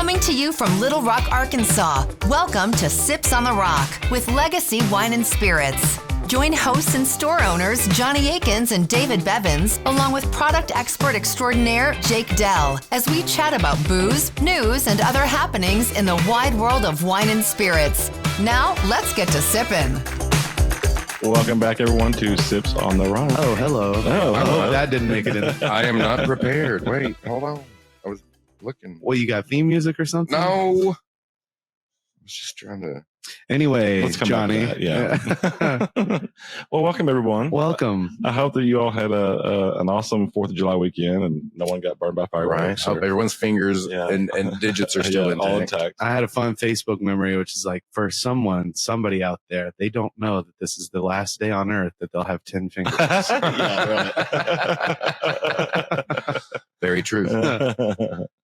Coming to you from Little Rock, Arkansas, welcome to Sips on the Rock with Legacy Wine and Spirits. Join hosts and store owners Johnny Akins and David Bevins, along with product expert extraordinaire Jake Dell, as we chat about booze, news, and other happenings in the wide world of wine and spirits. Now, let's get to sipping. Welcome back, everyone, to Sips on the Rock. Oh, hello. Oh, I hope that didn't make it in. I am not prepared. Wait, hold on. I was looking. Well, you got theme music or something? No. I was just trying to. Anyway, Let's come Johnny. back to that, yeah. Well, welcome, everyone. Welcome. I hope that you all had an awesome 4th of July weekend and no one got burned by fireworks. Right. Hope everyone's fingers and digits are still all intact. intact. I had a fun Facebook memory, which is like, for somebody out there, they don't know that this is the last day on earth that they'll have 10 fingers. Yeah, right. Very true.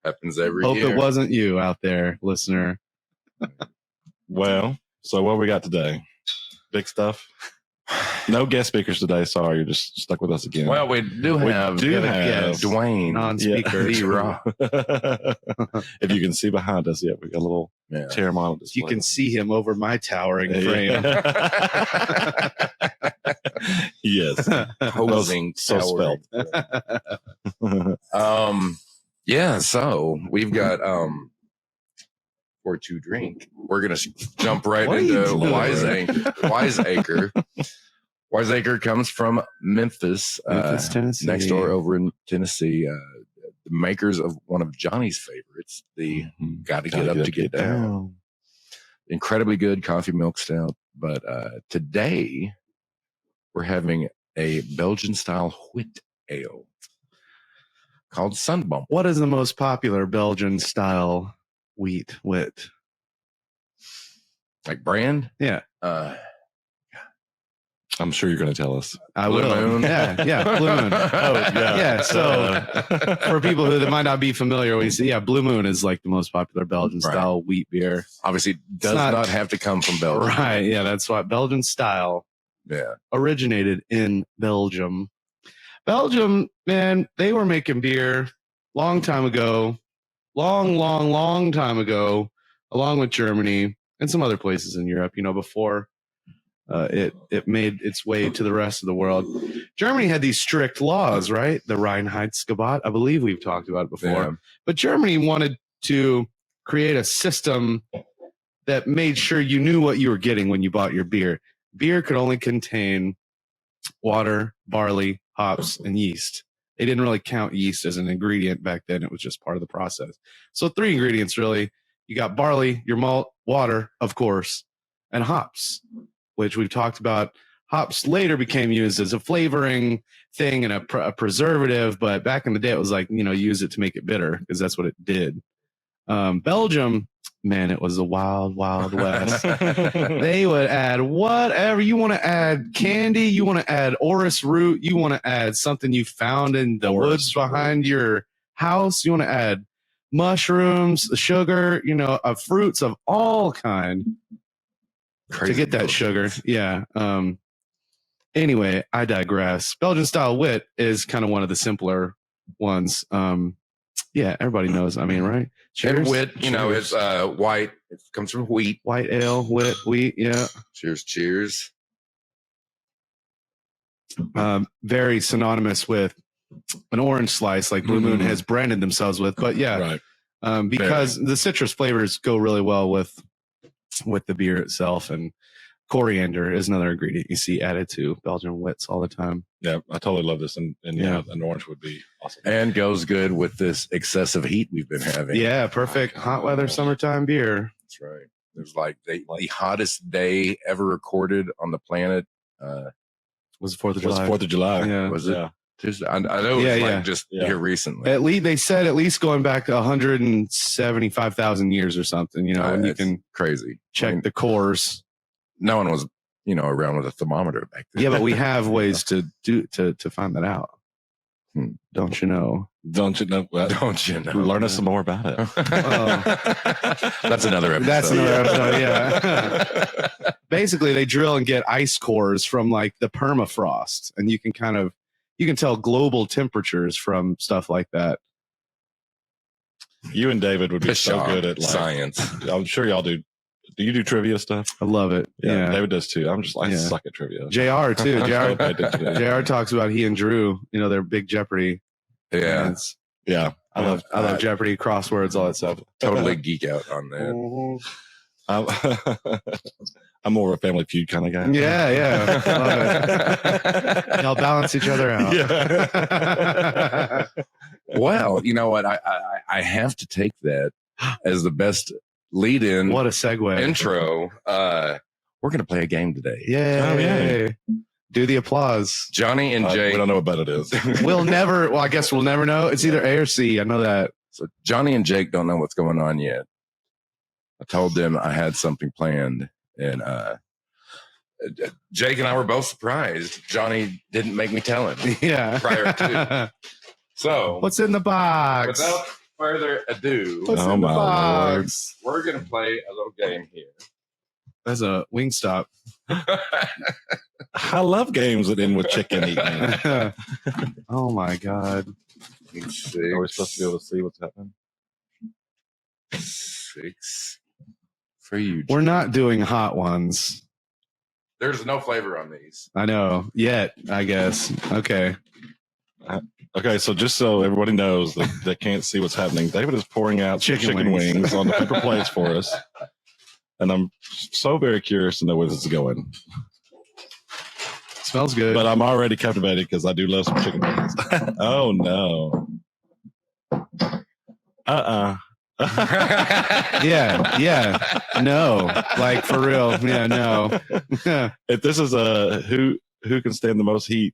Happens every Hope year. it wasn't you out there, listener. Well, so what we got today? Big stuff. No guest speakers today. Sorry, you're just stuck with us again. Well, we do have Dwayne non-speaker. D-Rock. If you can see behind us, we got a little chair on display. You can see him over my towering frame. Yes. Posing so spelled. So we've got for to drink. We're gonna jump right What are into you doing? Wiseacre. Wiseacre comes from Memphis, Tennessee. next door over in Tennessee. The makers of one of Johnny's favorites, the Gotta Get Up to Get Down. Incredibly good coffee milk stout. But today we're having a Belgian style wheat ale called Sunbump. What is the most popular Belgian style wheat? Like brand? Yeah. I'm sure you're going to tell us. I Blue will. Moon. Yeah, Blue Moon. Yeah. So for people who might not be familiar, we say, Blue Moon is like the most popular Belgian style wheat beer. Obviously, does not have to come from Belgium. Right. Yeah, that's why Belgian style originated in Belgium. Belgium, man, they were making beer long time ago, long time ago, along with Germany and some other places in Europe, before it made its way to the rest of the world. Germany had these strict laws, right? The Reinheitsgebot. I believe we've talked about it before. Yeah. But Germany wanted to create a system that made sure you knew what you were getting when you bought your beer. Beer could only contain water, barley, hops, and yeast. They didn't really count yeast as an ingredient back then. It was just part of the process. So 3 ingredients, really. You got barley, your malt, water, of course, and hops, which we've talked about. Hops later became used as a flavoring thing and a preservative, but back in the day, it was like, use it to make it bitter because that's what it did. Belgium, man, it was the wild, wild west. They would add whatever. You want to add candy, you want to add orris root, you want to add something you found in the woods behind your house, you want to add mushrooms, sugar, fruits of all kind. Crazy to get that sugar. Yeah. Anyway, I digress. Belgian style wit is kind of one of the simpler ones. Everybody knows. I mean, right? Cheers. And wit, it's white. It comes from wheat. White ale, wheat. Yeah. Cheers. Very synonymous with an orange slice, like Blue Moon has branded themselves with. But right. Because the citrus flavors go really well with the beer itself, and coriander is another ingredient you see added to Belgian wits all the time. Yeah, I totally love this, and an orange would be awesome. And goes good with this excessive heat we've been having. Yeah, perfect hot weather summertime beer. That's right. It was like the hottest day ever recorded on the planet. Was the 4th of July. 4th of July. Yeah. Was it? Tuesday? I know it was just here recently. At least they said at least going back to 175,000 years or something, and you can crazy check the cores. No one was, around with a thermometer back then. Yeah, but we have ways to find that out. Don't you know? Don't you know? Learn us some more about it. That's another episode. That's another episode, yeah. Basically, they drill and get ice cores from like the permafrost, and you can tell global temperatures from stuff like that. You and David would be so good at science. I'm sure y'all do. Do you do trivia stuff? I love it. Yeah. David does too. I suck at trivia. JR too. JR talks about he and Drew, their big Jeopardy. Yeah. Yeah. I love Jeopardy, crosswords, all that stuff. Totally geek out on that. I'm more of a Family Feud kind of guy. Yeah. Love it. Y'all balance each other out. Yeah. Well, you know what? I have to take that as the best lead-in. What a segue. Intro. We're going to play a game today. Yay. Do the applause. Johnny and Jake. We don't know what bet it is. I guess we'll never know. It's either A or C. I know that. So Johnny and Jake don't know what's going on yet. I told them I had something planned, and Jake and I were both surprised. Johnny didn't make me tell him. Yeah. Prior to. So what's in the box? Without further ado, what's in the box? We're going to play a little game here. That's a Wingstop. I love games that end with chicken eating. Oh my God. Are we supposed to be able to see what's happening? 6 for you. We're not doing hot ones. There's no flavor on these. I know. Yet, I guess. Okay. Okay, so just so everybody knows that they can't see what's happening, David is pouring out chicken wings on the paper plates for us. And I'm so very curious to know where this is going. Smells good. But I'm already captivated because I do love some chicken wings. Oh, no. Yeah. No. Like, for real. Yeah, no. If this is a who can stand the most heat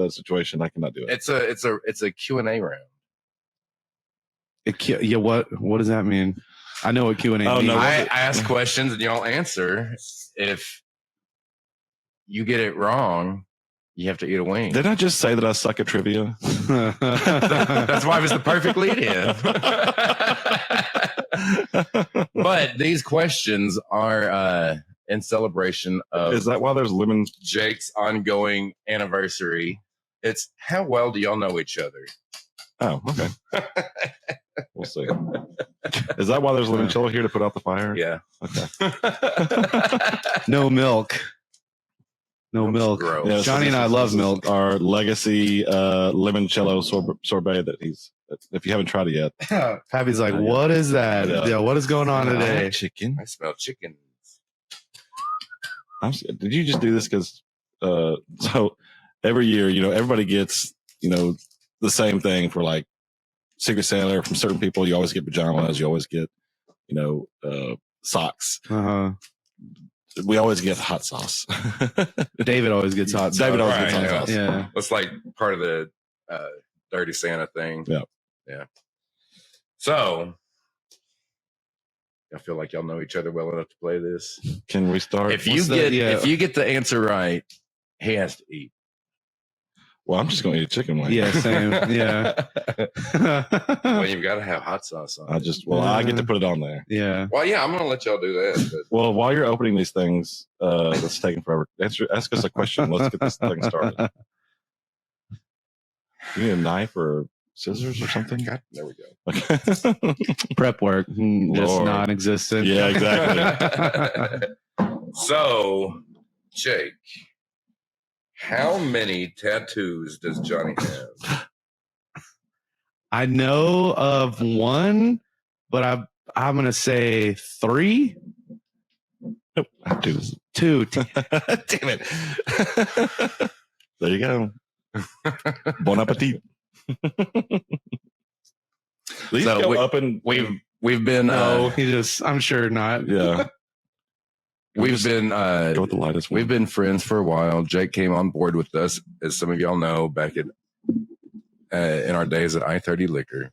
situation, I cannot do it. It's a Q&A round. Yeah, what does that mean? I know what Q&A means. No, I ask questions and y'all answer. If you get it wrong, you have to eat a wing. Did I just say that I suck at trivia? That's why it was the perfect lead-in. But these questions are in celebration of... Is that why there's lemon? Jake's ongoing anniversary. It's how well do y'all know each other? Oh, okay. We'll see. Is that why there's limoncello here to put out the fire? Yeah. Okay. No milk. No milk. Yeah, Johnny and I love milk. Our legacy limoncello sorbet that if you haven't tried it yet. Pappy's like, what is that? Yeah, what is going on today? Chicken. I smell chicken. Did you just do this because so every year, everybody gets, the same thing for like Secret Santa from certain people. You always get pajamas. You always get, socks. Uh-huh. We always get hot sauce. David always gets hot sauce. David always gets hot sauce. Yeah. It's like part of the Dirty Santa thing. Yeah. Yeah. So I feel like y'all know each other well enough to play this. Can we start? If you get the answer right, he has to eat. Well, I'm just going to eat a chicken wing. Yeah, same. Yeah. Well, you've got to have hot sauce on. I get to put it on there. Yeah. Well, yeah, I'm going to let y'all do that. But. Well, while you're opening these things, that's taking forever. Ask us a question. Let's get this thing started. You need a knife or scissors or something? God, there we go. Okay. Prep work. Just non-existent. Yeah, exactly. So, Jake, how many tattoos does Johnny have? I know of one, but I'm going to say 3. Nope. I have 2. 2. Damn it. There you go. Bon appetit. These So go up and we've been No, I'm sure not. yeah. We've been Go with the lightest one. we've been friends for a while. Jake came on board with us, as some of y'all know, back in our days at I-30 Liquor.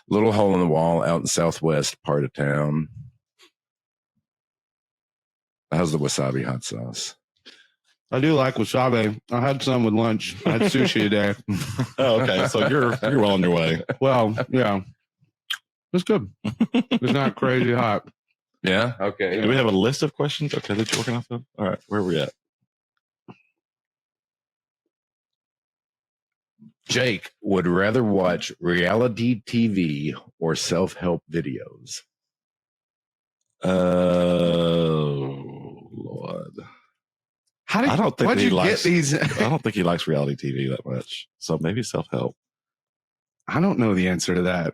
Little hole in the wall out in southwest part of town. How's the wasabi hot sauce? I do like wasabi. I had some with lunch. I had sushi today. Oh, okay. So you're well on your way. Well, yeah. It's good. It's not crazy hot. Yeah. Okay. Do we have a list of questions? Okay, that you're working off of? All right, where are we at? Jake would rather watch reality TV or self-help videos. Oh Lord. I don't think he likes these. I don't think he likes reality TV that much. So maybe self-help. I don't know the answer to that.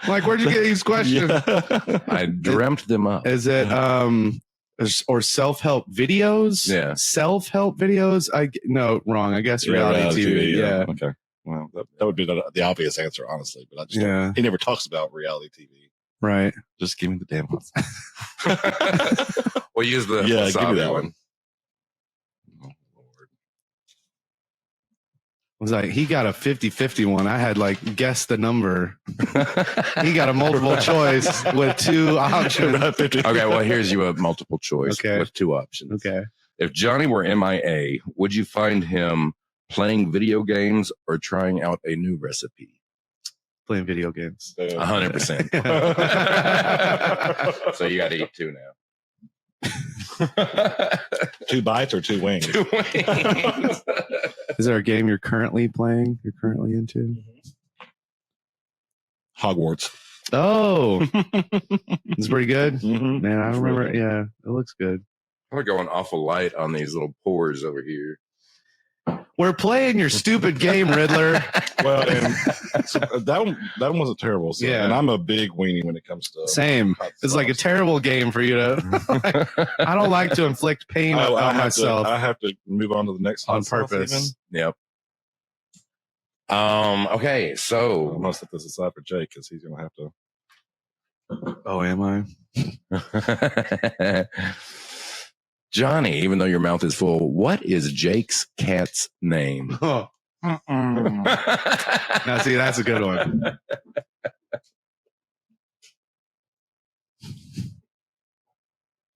Like, where'd you get these questions? Yeah. I dreamt them up. Is it or self-help videos? Yeah. Self-help videos? No, wrong. I guess reality TV. Yeah. Okay. Well, that would be the obvious answer, honestly. But I just he never talks about reality TV. Right. Just give me the damn one. We'll use the give me that one. Oh, Lord. Was like, he got a 50-50 one. I had like guess the number. He got a multiple choice with 2 options. Okay, well, here's you a multiple choice with 2 options. Okay. If Johnny were MIA, would you find him playing video games or trying out a new recipe? Playing video games. 100%. So you got to eat 2 now. 2 bites or 2 wings? 2 wings. Is there a game you're currently playing? You're currently into? Hogwarts. Oh, it's pretty good. Mm-hmm. Man, I remember. Yeah, it looks good. We're going awful light on these little pores over here. We're playing your stupid game, Riddler. Well, and so that one wasn't terrible. So, Yeah. And I'm a big weenie when it comes to Same. It's like a terrible game for you to. I don't like to inflict pain on myself. I have to move on to the next on hot sauce purpose. even. Yep. Okay, so I'm gonna set this aside for Jake because he's gonna have to. Oh, am I? Johnny, even though your mouth is full, what is Jake's cat's name? Oh. Now, see, that's a good one.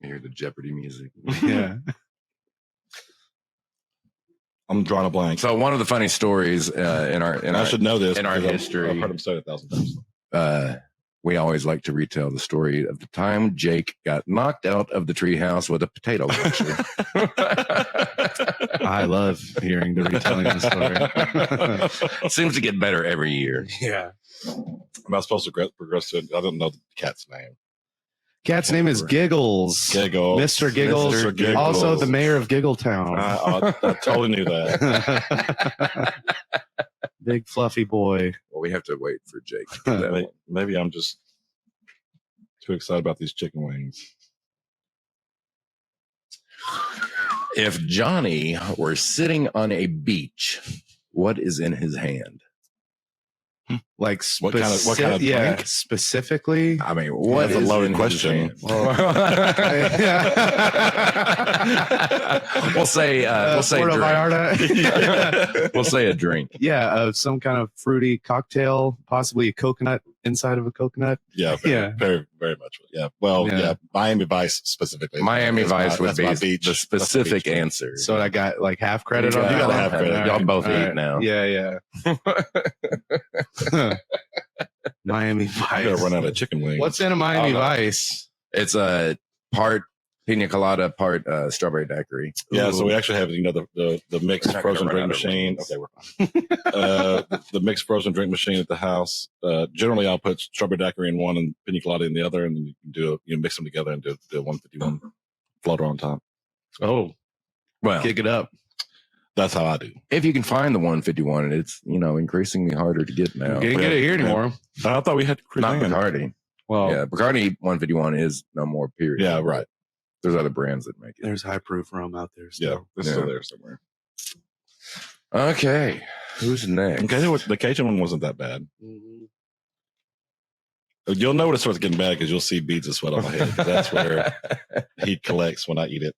You hear the Jeopardy music. Yeah. I'm drawing a blank. So one of the funny stories I should know this in our because history. I've heard him say it 1,000 times. We always like to retell the story of the time Jake got knocked out of the treehouse with a potato launcher. I love hearing the retelling of the story. Seems to get better every year. Yeah. I'm not supposed to progress to it. I don't know the cat's name. Cat's name is Giggles. Giggles. Mr. Giggles. Mr. Giggles. Also the mayor of Giggletown. I totally knew that. Big fluffy boy. Well, we have to wait for Jake to get that one. Maybe I'm just too excited about these chicken wings. If Johnny were sitting on a beach, what is in his hand? Like What kind of drink? Specifically. I mean, what That's is a loaded in question. his hand? We'll say a Puerto drink. Vallarta. We'll say a drink. Yeah, some kind of fruity cocktail, possibly a coconut inside of a coconut. Yeah, very, very much. Yeah. Well, yeah. Miami Vice specifically. Miami Vice would be beach. the specific answer. So I got like half credit on You that. got half credit. Y'all both All eat right. now. Yeah. Miami You gotta Vice. run out of chicken wings. What's in a Miami Vice? It's a part pina colada, part strawberry daiquiri. Yeah, Ooh. so we actually have the mixed Not frozen gonna run drink out of machine. wings. Okay, we're fine. The mixed frozen drink machine at the house. Generally, I'll put strawberry daiquiri in one and pina colada in the other, and then you mix them together and do the 151 floater on top. Oh, Well, kick it up. That's how I do. if you can find the 151, and it's increasingly harder to get now. You can't get it here anymore. I thought we had Not Cretan. Bacardi. Well, Yeah, Bacardi 151 is no more. Period. Yeah, right. There's other brands that make it. there's high proof rum out there. Yeah, Still. it's still there somewhere. Okay, who's next? Okay, the Cajun one wasn't that bad. Mhm. You'll know when it starts getting bad because you'll see beads of sweat on my head. 'Cause that's where heat collects when I eat it.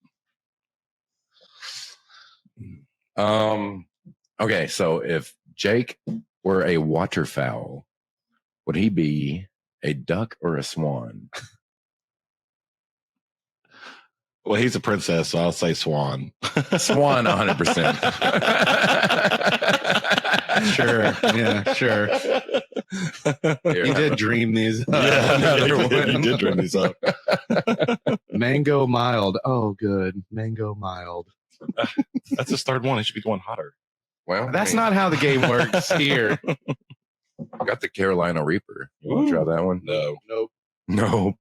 Okay, so if Jake were a waterfowl, would he be a duck or a swan? Well, he's a princess, so I'll say swan. Swan, 100%. Sure. Yeah, sure. You did dream these. Yeah, you did dream these up. Mango mild. Oh, good. Mango mild. That's his third one. He should be going hotter. Well, That's not how the game works here. I got the Carolina Reaper. You want to try that one? No. Nope. No.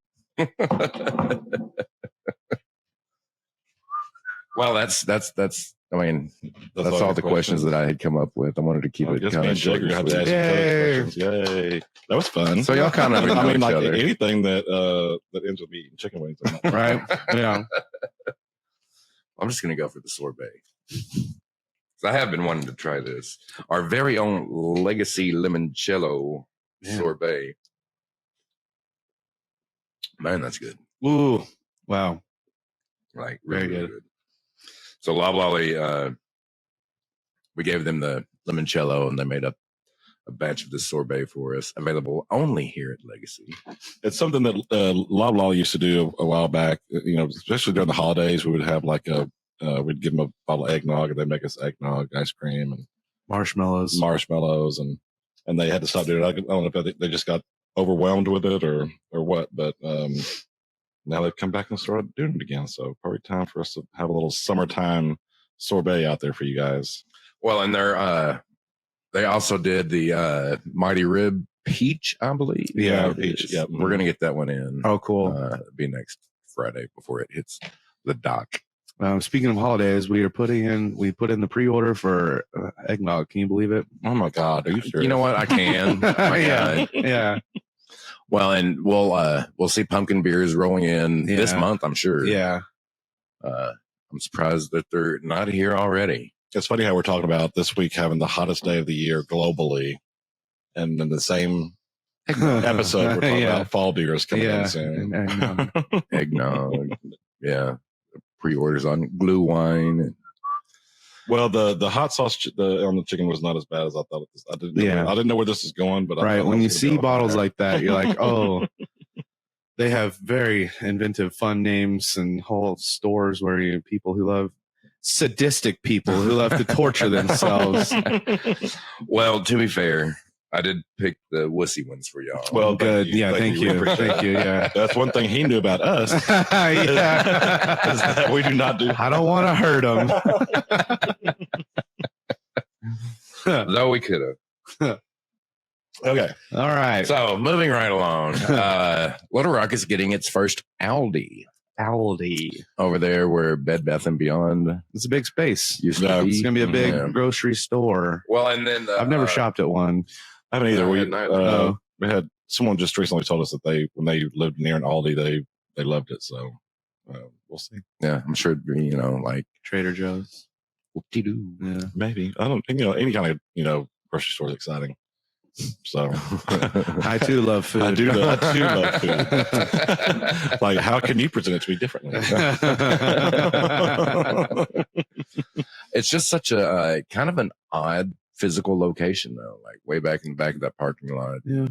Well, that's. I mean, that's all the questions that I had come up with. I wanted to keep it kind of short. Have to ask you questions. Yay! That was fun. So y'all kind of, I mean, like anything that ends with me eating chicken wings, right? Yeah. I'm just gonna go for the sorbet. I have been wanting to try this. Our very own Legacy Limoncello sorbet. Man, that's good. Ooh, wow. Like very really good. So Loblolly, we gave them the limoncello, and they made up a batch of this sorbet for us, available only here at Legacy. It's something that Loblolly used to do a while back. You know, especially during the holidays, we would have like we'd give them a bottle of eggnog, and they'd make us eggnog ice cream and marshmallows, and they had to stop doing it. I don't know if they just got overwhelmed with it or what, but now they've come back and started doing it again. So probably time for us to have a little summertime sorbet out there for you guys. Well, and they also did the Mighty Rib Peach, I believe. Yeah, peach. Yeah, we're gonna get that one in. Oh, cool. It'll be next Friday before it hits the dock. Speaking of holidays, we put in the pre-order for eggnog. Can you believe it? Oh my God, are you serious? You know what? I can. Yeah. Well, and we'll see pumpkin beers rolling in this month, I'm sure. Yeah. I'm surprised that they're not here already. It's funny how we're talking about this week having the hottest day of the year globally, and in the same episode we're talking about fall beers coming in soon. Eggnog. Yeah. Pre-orders on glue wine. Well, the hot sauce on the chicken was not as bad as I thought it was. I didn't know where this is going, but right when you see bottles like that, you're like, oh, they have very inventive, fun names and whole stores where people who love sadistic people who love to torture themselves. Well, to be fair, I did pick the wussy ones for y'all. Well, good. Thank you. Thank you. Yeah. That's one thing he knew about us. Yeah. Is that we do not do. I don't want to hurt him. Though we could have. Okay. All right. So moving right along, Little Rock is getting its first Aldi over there where Bed Bath & Beyond. It's a big space. It's going to be a big grocery store. Well, and then I've never shopped at one. I haven't either. We had someone just recently told us that when they lived near an Aldi, they loved it. So we'll see. Yeah, I'm sure it'd be, like Trader Joe's. Whoop-de-doo. Yeah, maybe. I don't think, any kind of, grocery store is exciting. So I too love food. I too love food. Like, how can you present it to me differently? It's just such a kind of an odd physical location, though, like way back in the back of that parking lot. Yeah.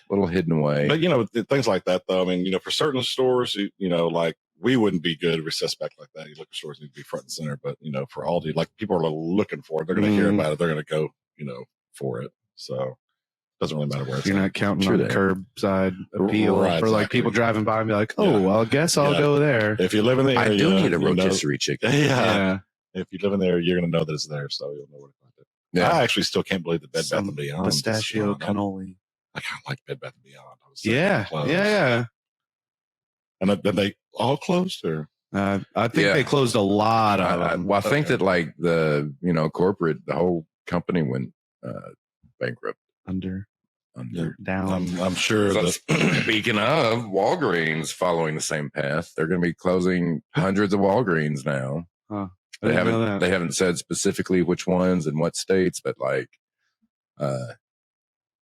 Little hidden away. But, things like that, though, I mean, for certain stores, like we wouldn't be good recessed back like that. Liquor stores need to be front and center. But, for Aldi, like people are looking for it. They're going to hear about it. They're going to go, for it. So it doesn't really matter where it's You're not counting on the curbside appeal for like people driving by and be like, well, I guess I'll go there. If you live in the area, I do need a rotisserie chicken. Yeah. If you live in there, you're going to know that it's there, so you'll know where to find it. Yeah. I actually still can't believe the Bed Bath & Beyond. Pistachio cannoli. I kind of like Bed Bath & Beyond. Yeah. And then they all closed, or? I think they closed a lot of them. Well, I think that like the the whole company went bankrupt. Down. I'm sure. Speaking of Walgreens, following the same path, they're going to be closing hundreds of Walgreens now. Huh. They haven't said specifically which ones and what states, but like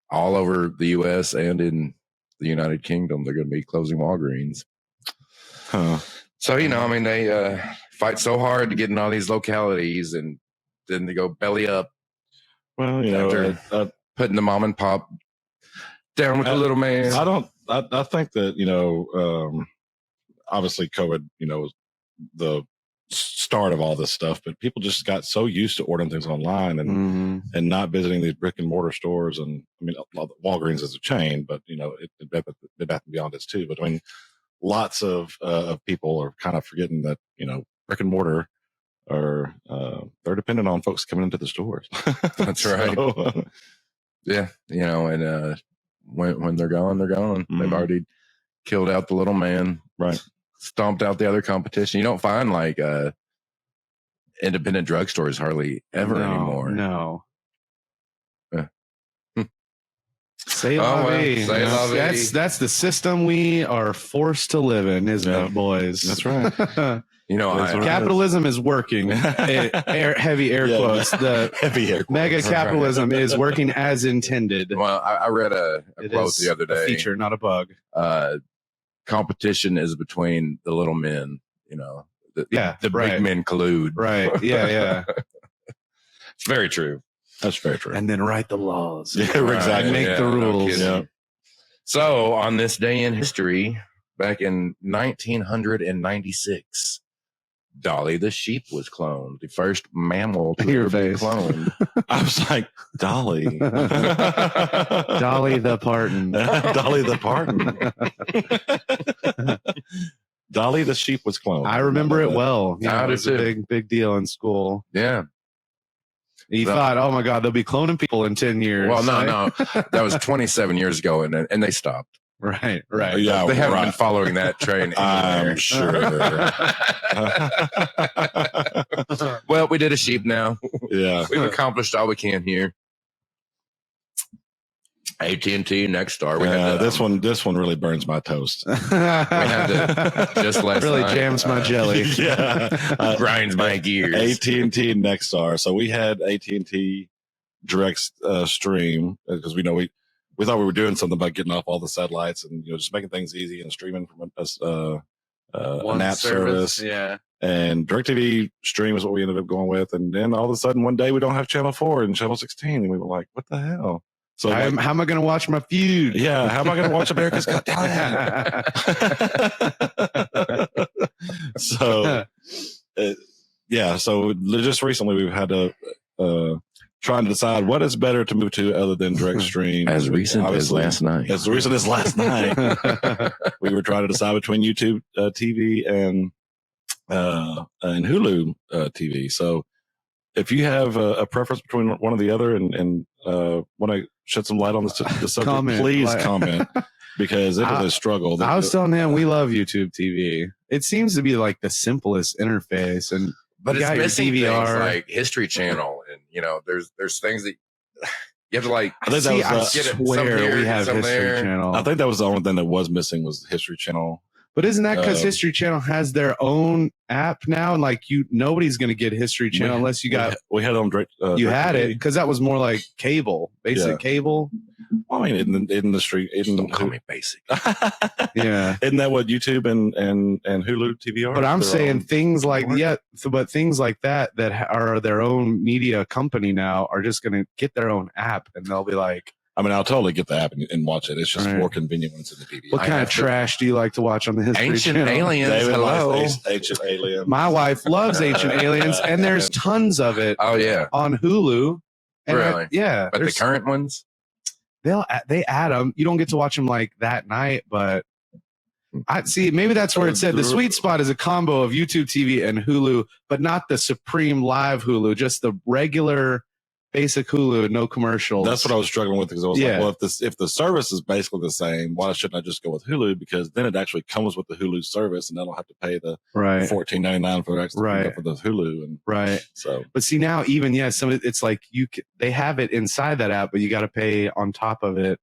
all over the U.S. and in the United Kingdom, they're going to be closing Walgreens. Huh. So they fight so hard to get in all these localities, and then they go belly up. Well, after putting the mom and pop down with the little man. I think that obviously COVID was the start of all this stuff, but people just got so used to ordering things online and not visiting these brick and mortar stores. And I mean, Walgreens is a chain, but Bed Bath & Beyond is too. But I mean, lots of people are kind of forgetting that brick and mortar are they're dependent on folks coming into the stores. That's right. Yeah, and when they're gone, they're gone. They've already killed out the little man, right? Stomped out the other competition. You don't find like independent drugstores hardly ever anymore. No. Say la vie. That's the system we are forced to live in, isn't it, boys? That's right. Capitalism is working. Heavy air quotes. The heavy air quotes. Mega capitalism is working as intended. Well, I read a quote the other day. A feature, not a bug. Competition is between the little men. The right. big men collude. Right. Yeah. It's very true. That's very true. And then write the laws. Yeah, exactly. Make the rules. No So on this day in history, back in 1996, Dolly the sheep was cloned. The first mammal to ever be cloned. I was like, Dolly. Dolly the Parton. Dolly the Parton. Dolly the sheep was cloned. I remember it well. Yeah, it was a big deal in school. Yeah. You thought, oh my God, they'll be cloning people in 10 years. Well, no. That was 27 years ago, and they stopped. Right. Yeah, they haven't been following that train. I'm sure. Well, we did a sheep now. Yeah. We've accomplished all we can here. AT&T, Nexstar. This one really burns my toast. We had to just last really night, jams my jelly. Grinds my gears. AT&T and Nexstar. So we had AT&T direct stream because we thought we were doing something about getting off all the satellites and just making things easy and streaming from an app service. Yeah. And DirecTV stream is what we ended up going with. And then all of a sudden one day we don't have channel 4 and channel 16, and we were like, what the hell? So how am I going to watch my Feud? Yeah, how am I going to watch America's Got Talent? So just recently we've had to trying to decide what is better to move to other than direct stream. As recent as last night. As recent as last night. We were trying to decide between YouTube TV and Hulu TV. So if you have a preference between one or the other and want to shed some light on the subject, please comment, because it is a struggle. I was telling him we love YouTube TV. It seems to be like the simplest interface, but it's missing things like History Channel, and there's things that you have to like. I swear we have History Channel. I think that was the only thing that was missing was the History Channel. But isn't that because History Channel has their own app now, and like nobody's going to get History Channel unless you got. We had it on direct. You had it because that was more like cable, basic cable. Well, I mean, in the street, don't call me basic. Yeah, isn't that what YouTube and Hulu TV are? But I'm saying things like but things like that are their own media company now are just going to get their own app, and they'll be like. I mean, I'll totally get the app and watch it. It's just more convenient when it's in the DVD. What kind of trash do you like to watch on the History Channel? Aliens. David Hello. Ancient Aliens. My wife loves Ancient Aliens, and there's tons of it. Oh yeah, on Hulu. And really? But the current ones, they add them. You don't get to watch them like that night, but I see. Maybe that's where it said the sweet spot is a combo of YouTube TV and Hulu, but not the Supreme Live Hulu, just the regular. Basic Hulu, no commercials. That's what I was struggling with because I was like, well, if the service is basically the same, why shouldn't I just go with Hulu? Because then it actually comes with the Hulu service, and I don't have to pay the $14.99 for the extra for the Hulu. And so, but see now, even it's like they have it inside that app, but you got to pay on top of it.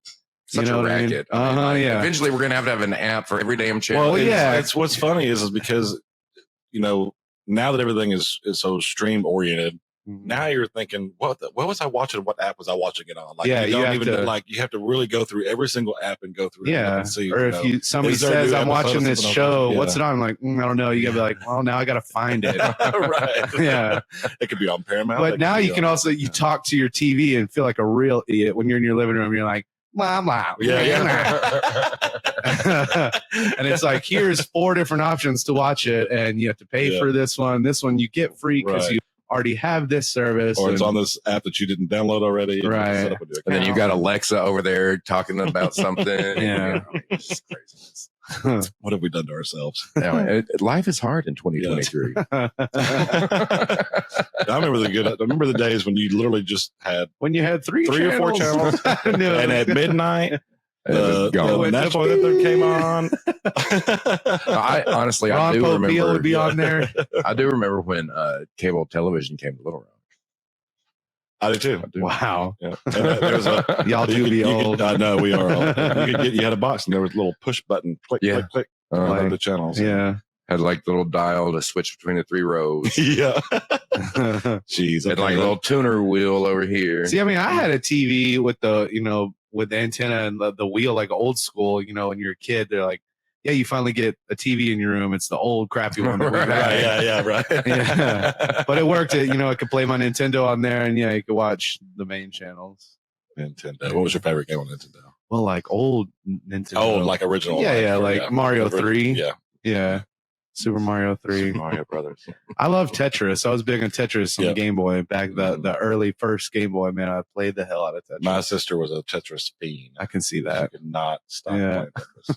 Such a racket. I mean, eventually, we're gonna have an app for every damn channel. Well, it's what's funny is because now that everything is so stream oriented. Now you're thinking, what was I watching? What app was I watching it on? Like, you have to really go through every single app and go through. Yeah. And see, or if somebody says, I'm watching this show, what's it on? I'm like, I don't know. You gotta be like, well, now I gotta find it. Right. Yeah. It could be on Paramount. But now you can also talk to your TV and feel like a real idiot when you're in your living room. You're like, blah. Yeah. And it's like, here's 4 different options to watch it, and you have to pay for this one. This one you get free because you already have this service, or it's on this app that you didn't download already, right? And then you got Alexa over there talking about something. Yeah, it's just crazy. What have we done to ourselves? Life is hard in 2023. I remember the days when you literally just had when you had three or four channels, and at midnight the National Anthem came on. I honestly, Ron I do Popeil remember. would be on there. I do remember when cable television came to Little Rock. I do too. Wow. Yeah. There was Y'all do be old. I know we are old. You had a box and there was a little push button, click, click, click, the channels. Yeah. Had like the little dial to switch between the 3 rows. Yeah. Jeez. Had like a little tuner wheel over here. See, I mean, I had a TV with with the antenna and the wheel, like old school, when you're a kid, they're like, yeah, you finally get a TV in your room. It's the old crappy one. That we had. Yeah, right. Yeah. But it worked. I could play my Nintendo on there and you could watch the main channels. Nintendo. What was your favorite game on Nintendo? Well, like old Nintendo. Oh, like original. Yeah, like Mario 3. Yeah. Yeah. Super Mario 3. Super Mario Brothers. I love Tetris. I was big on Tetris on the Game Boy. Back the early first Game Boy, man, I played the hell out of Tetris. My sister was a Tetris fiend. I can see that. She could not stop playing Tetris.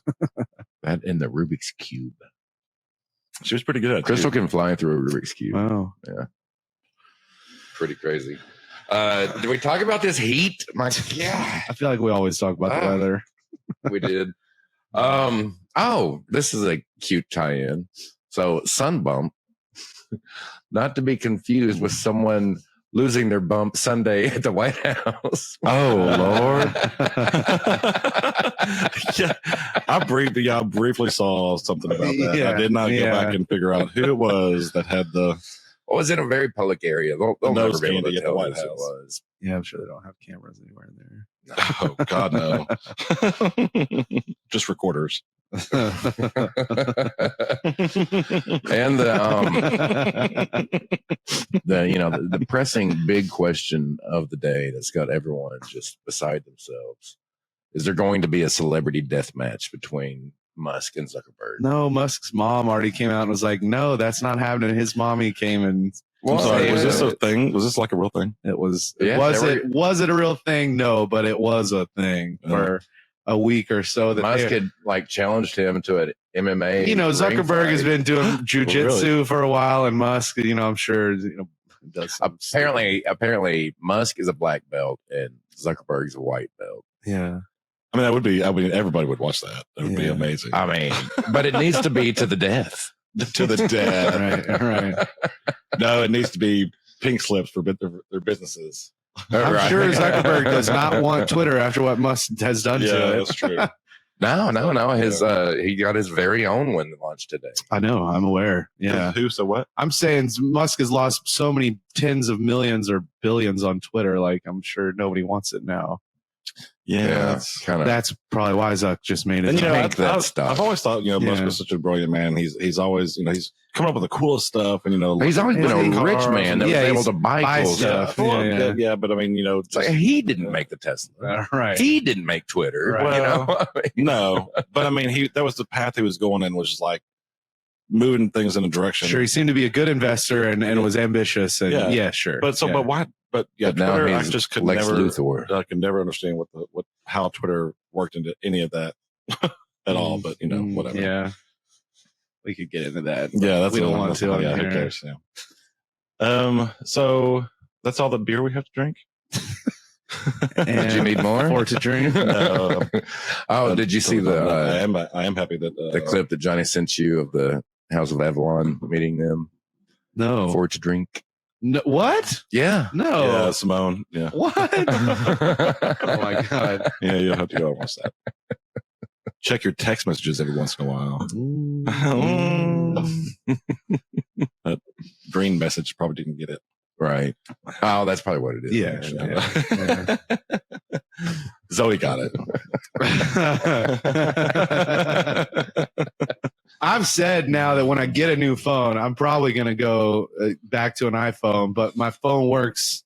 That and the Rubik's Cube. She was pretty good at it. Crystal can fly through a Rubik's Cube. Wow. Yeah. Pretty crazy. Did we talk about this heat? My God. I feel like we always talk about the weather. We did. Oh, this is a cute tie-in. So sun bump, not to be confused with someone losing their bump Sunday at the White House. Oh, Lord. Yeah, I briefly saw something about that. Yeah, I did not go back and figure out who it was that had the... Well, it was in a very public area. They'll never be able to tell the White who it House. was. Yeah, I'm sure they don't have cameras anywhere in there. Oh, God, no. Just recorders. And the pressing big question of the day that's got everyone just beside themselves: is there going to be a celebrity death match between Musk and Zuckerberg? No, Musk's mom already came out and was like, no, that's not happening. His mommy came and I'm sorry, was this a thing? Was this like a real thing? it was. Yeah, Was it a real thing? No, but it was a thing for a week or so. That Musk had challenged him to an MMA. Zuckerberg has been doing jujitsu for a while, and Musk, I'm sure, does some apparently Musk is a black belt and Zuckerberg's a white belt. Yeah. I mean, everybody would watch that. It would be amazing. I mean, but it needs to be to the death. To the death. Right. No, it needs to be pink slips for their businesses. I'm sure Zuckerberg does not want Twitter after what Musk has done to it. That's true. No. He got his very own one launched today. I know. I'm aware. Yeah. Who? So what? I'm saying Musk has lost so many tens of millions or billions on Twitter. Like, I'm sure nobody wants it now. Yeah, that's probably why Zuck just made it. And I've always thought Musk was such a brilliant man. He's always he's come up with the coolest stuff, and he's always been a rich man that was able to buy cool stuff. Yeah, but I mean it's like he didn't make the Tesla, right? He didn't make Twitter, right. Well, no, but I mean that was the path he was going in, was just like moving things in a direction. Sure, he seemed to be a good investor and was ambitious, and sure. But why? But Twitter, I just could never. Luthor. I could never understand how Twitter worked into any of that at all. But whatever. Yeah, we could get into that. Yeah, that's we don't want to. Yeah, who cares? Yeah. So that's all the beer we have to drink. Did you need more? Or to drink? Did you see the? I am happy that the clip that Johnny sent you of the House of Avalon meeting them. No. For to drink. No, what? Yeah. No. Yeah, Simone. Yeah. What? Oh my God. Yeah, you'll have to go and watch that. Check your text messages every once in a while. That green message probably didn't get it. Right. Oh, that's probably what it is. Yeah. Zoe got it. I've said now that when I get a new phone, I'm probably going to go back to an iPhone, but my phone works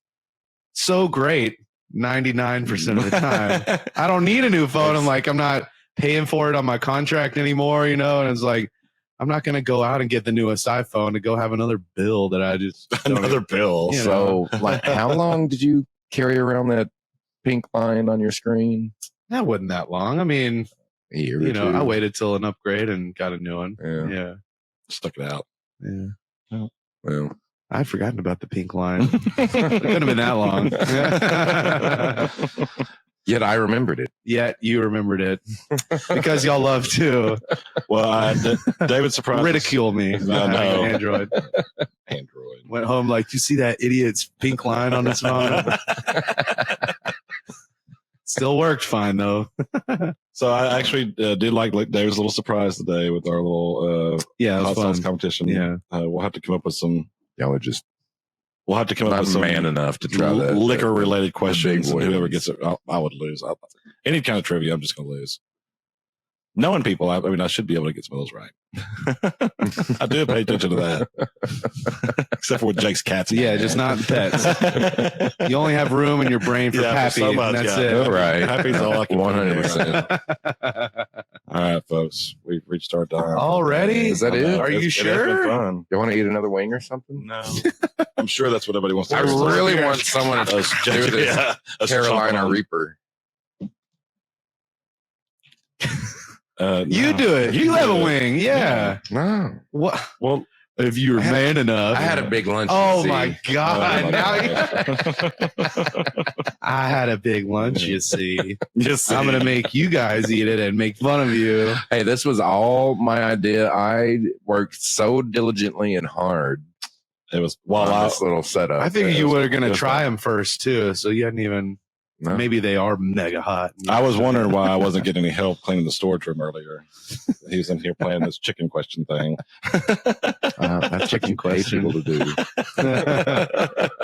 so great 99% of the time. I don't need a new phone. I'm not paying for it on my contract anymore, and it's like, I'm not going to go out and get the newest iPhone to go have another bill that I just another bill. So, how long did you carry around that pink line on your screen? That wasn't that long. I mean, A year or two. I waited till an upgrade and got a new one. Yeah. Stuck it out. Yeah. Well, I'd forgotten about the pink line. It couldn't have been that long. Yet I remembered it. Yet you remembered it because y'all love to. Well, David surprised ridicule me. I know. Android. Went home like, you see that idiot's pink line on his phone? Still worked fine though. So I actually did like David's little surprise today with our little hot sauce competition. Yeah, we'll have to come up with some. Y'all are just. We'll have to come up with some man enough to try that liquor related questions. And whoever gets it, I would lose. Any kind of trivia, I'm just going to lose. Knowing people, I mean, I should be able to get some of those right. I do pay attention to that, except for with Jake's cats. Yeah, just not pets. You only have room in your brain for Pappy. So much, and that's it. All right. Pappy's all I can. 100%. All right, folks, we've reached our time. Already? Is that it? Are you sure? It's been fun. You want to eat another wing or something? No, I'm sure that's what everybody wants. I really want someone to do this Carolina Reaper. You do it. You have a wing. Yeah. No. What? Well, if you were man enough. I had a big lunch. Oh my God. Oh, Now I had a big lunch, you see. I'm going to make you guys eat it and make fun of you. Hey, this was all my idea. I worked so diligently and hard. It was this little setup. I think you were going to try them first too. So you hadn't even. No. Maybe they are mega hot. I was wondering why I wasn't getting any help cleaning the storage room earlier. He was in here playing this chicken question thing. That's chicken question to do.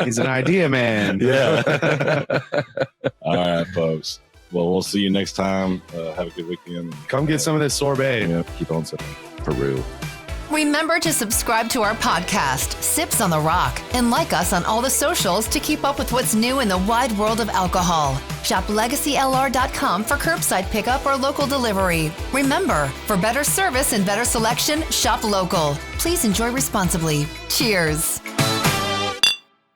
He's an idea man. Yeah. All right, folks. Well, we'll see you next time. Have a good weekend. Come get some of this sorbet. Yeah, keep on sipping. For real. Remember to subscribe to our podcast, Sips on the Rock, and like us on all the socials to keep up with what's new in the wide world of alcohol. Shop LegacyLR.com for curbside pickup or local delivery. Remember, for better service and better selection, shop local. Please enjoy responsibly. Cheers.